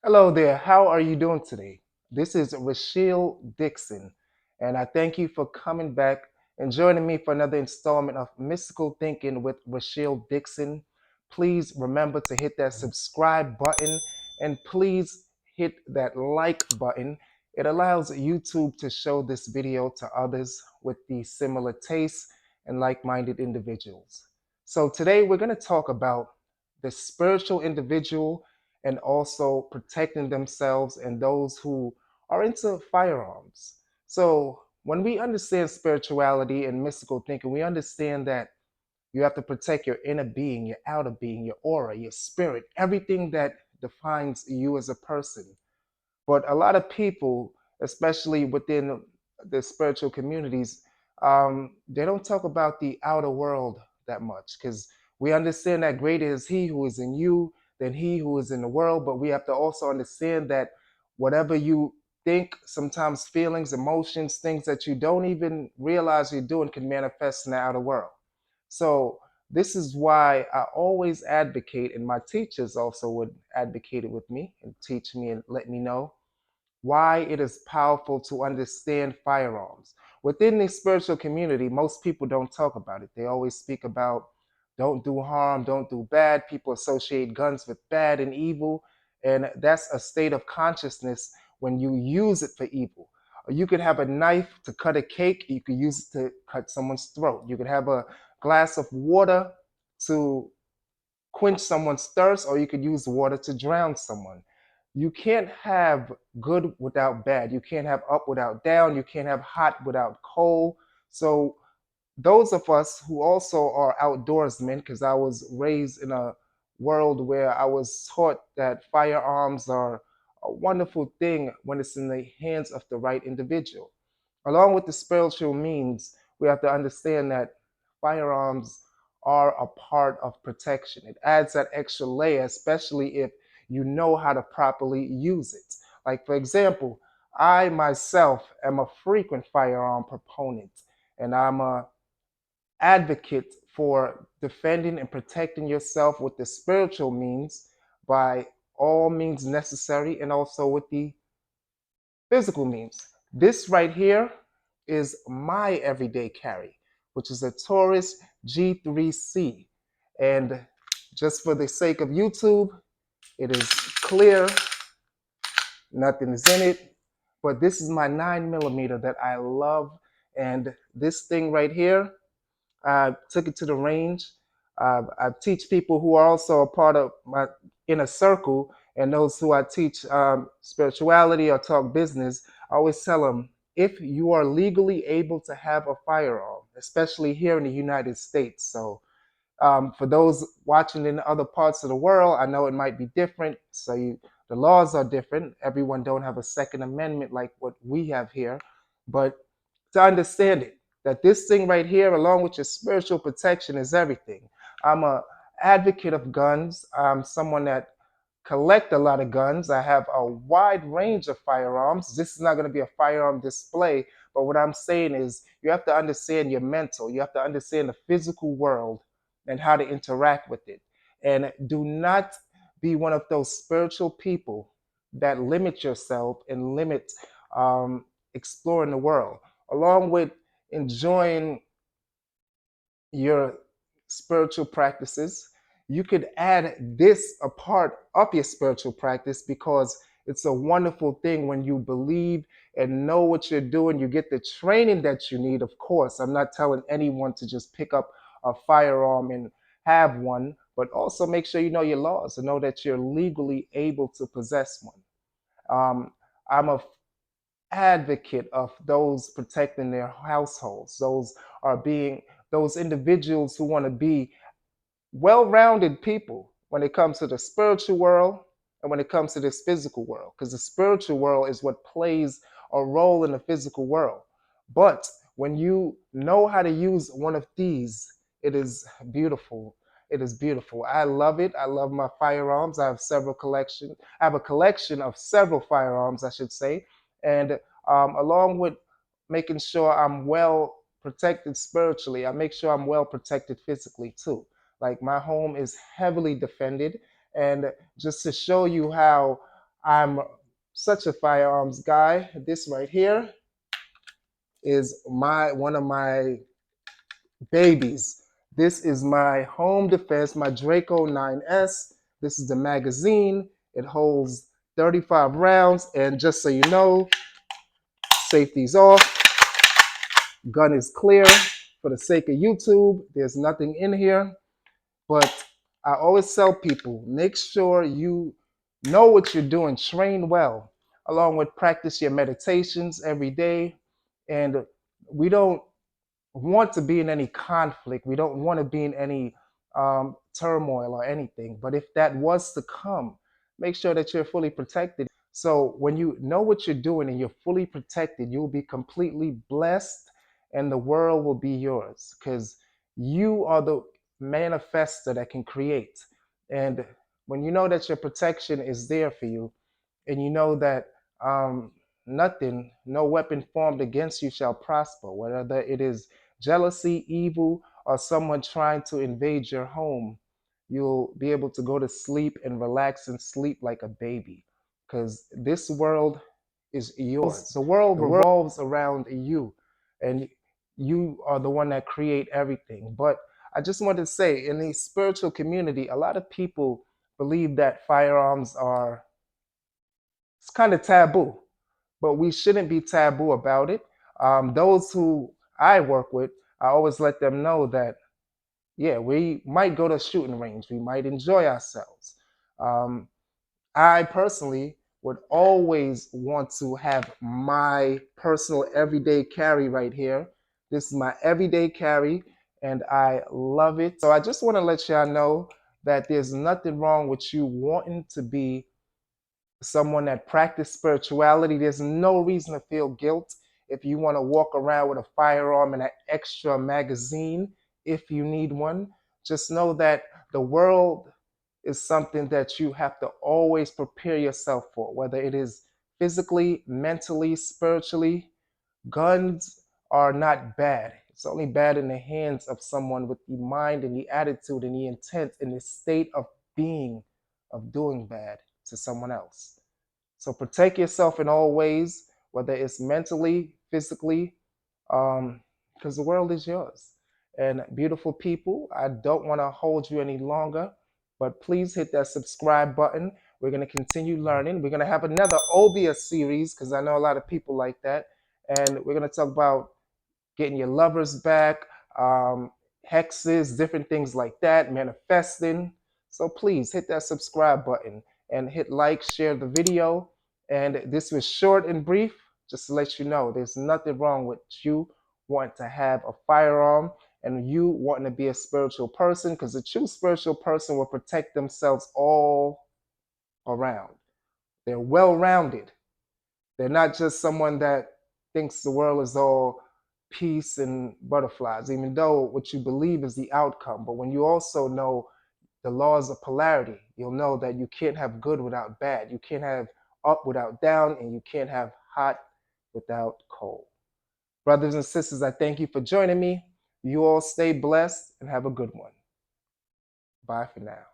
Hello there. How are you doing today? This is Rachelle Dixon, and I thank you for coming back and joining me for another installment of Mystical Thinking with Rachelle Dixon. Please remember to hit that subscribe button and please hit that like button. It allows YouTube to show this video to others with the similar tastes and like minded individuals. So, today we're going to talk about the spiritual individual and also protecting themselves and those who are into firearms. So, when we understand spirituality and mystical thinking, we understand that you have to protect your inner being, your outer being, your aura, your spirit, everything that defines you as a person. But a lot of people, especially within the spiritual communities, they don't talk about the outer world that much because we understand that greater is He who is in you than he who is in the world. But we have to also understand that whatever you think, sometimes feelings, emotions, things that you don't even realize you're doing can manifest in the outer world. So, this is why I always advocate, and my teachers also would advocate it with me and teach me and let me know why it is powerful to understand firearms. Within the spiritual community, most people don't talk about it. They always speak about don't do harm, don't do bad. People associate guns with bad and evil, and that's a state of consciousness when you use it for evil. You could have a knife to cut a cake, you could use it to cut someone's throat. You could have a glass of water to quench someone's thirst, or you could use water to drown someone. You can't have good without bad. You can't have up without down. You can't have hot without cold. So, those of us who also are outdoorsmen, because I was raised in a world where I was taught that firearms are a wonderful thing when it's in the hands of the right individual. Along with the spiritual means, we have to understand that firearms are a part of protection. It adds that extra layer, especially if you know how to properly use it. Like, for example, I myself am a frequent firearm proponent, and I'm a advocate for defending and protecting yourself with the spiritual means by all means necessary and also with the physical means. This right here is my everyday carry, which is a Taurus G3C. And just for the sake of YouTube, it is clear, nothing is in it. But this is my 9mm that I love. And this thing right here, I took it to the range. I teach people who are also a part of my inner circle, and those who I teach spirituality or talk business. I always tell them if you are legally able to have a firearm, especially here in the United States. So, for those watching in other parts of the world, I know it might be different. So, the laws are different. Everyone don't have a Second Amendment like what we have here, but to understand it, that this thing right here, along with your spiritual protection, is everything. I'm a advocate of guns. I'm someone that collect a lot of guns. I have a wide range of firearms. This is not going to be a firearm display, but what I'm saying is you have to understand your mental. You have to understand the physical world and how to interact with it. And do not be one of those spiritual people that limit yourself and limit exploring the world, along with enjoying your spiritual practices. You could add this a part of your spiritual practice because it's a wonderful thing when you believe and know what you're doing. You get the training that you need, of course. I'm not telling anyone to just pick up a firearm and have one, but also make sure you know your laws and know that you're legally able to possess one. I'm a advocate of those protecting their households. Those individuals who want to be well-rounded people when it comes to the spiritual world and when it comes to this physical world, because the spiritual world is what plays a role in the physical world. But when you know how to use one of these, it is beautiful. It is beautiful. I love it. I love my firearms. I have several collections. I have a collection of several firearms, I should say, and along with making sure I'm well protected spiritually, I make sure I'm well protected physically too. Like my home is heavily defended, and just to show you how I'm such a firearms guy. This right here is one of my babies. This is my home defense, my Draco 9S. This is the magazine. It holds 35 rounds. And just so you know, safety's off, gun is clear. For the sake of YouTube, there's nothing in here. But I always tell people, make sure you know what you're doing, train well, along with practice your meditations every day. And we don't want to be in any conflict. We don't want to be in any turmoil or anything. But if that was to come, make sure that you're fully protected. So when you know what you're doing and you're fully protected, you'll be completely blessed and the world will be yours because you are the manifester that can create. And when you know that your protection is there for you, and you know that um, nothing, no weapon formed against you shall prosper, whether it is jealousy, evil, or someone trying to invade your home, you'll be able to go to sleep and relax and sleep like a baby because this world is yours. The world revolves around you, and you are the one that create everything. But I just want to say, in the spiritual community, a lot of people believe that firearms are, it's kind of taboo, but we shouldn't be taboo about it. Those who I work with, I always let them know that, yeah, we might go to a shooting range, we might enjoy ourselves. Um, I personally would always want to have my personal everyday carry right here. This is my everyday carry, and I love it. So I just want to let y'all know that there's nothing wrong with you wanting to be someone that practice spirituality. There's no reason to feel guilt if you want to walk around with a firearm and an extra magazine if you need one. Just know that the world is something that you have to always prepare yourself for, whether it is physically, mentally, spiritually. Guns are not bad. It's only bad in the hands of someone with the mind and the attitude and the intent and the state of being of doing bad to someone else. So protect yourself in all ways, whether it's mentally, physically, because the world is yours. And beautiful people, I don't want to hold you any longer, but please hit that subscribe button. We're going to continue learning. We're going to have another Obia series because I know a lot of people like that. And we're going to talk about getting your lovers back, hexes, different things like that, manifesting. So please hit that subscribe button and hit like, share the video. And this was short and brief, just to let you know there's nothing wrong with you wanting to have a firearm and you wanting to be a spiritual person, because a true spiritual person will protect themselves all around. They're well rounded. They're not just someone that thinks the world is all peace and butterflies, even though what you believe is the outcome. But when you also know the laws of polarity, you'll know that you can't have good without bad. You can't have up without down, and you can't have hot without cold. Brothers and sisters, I thank you for joining me. You all stay blessed and have a good one. Bye for now.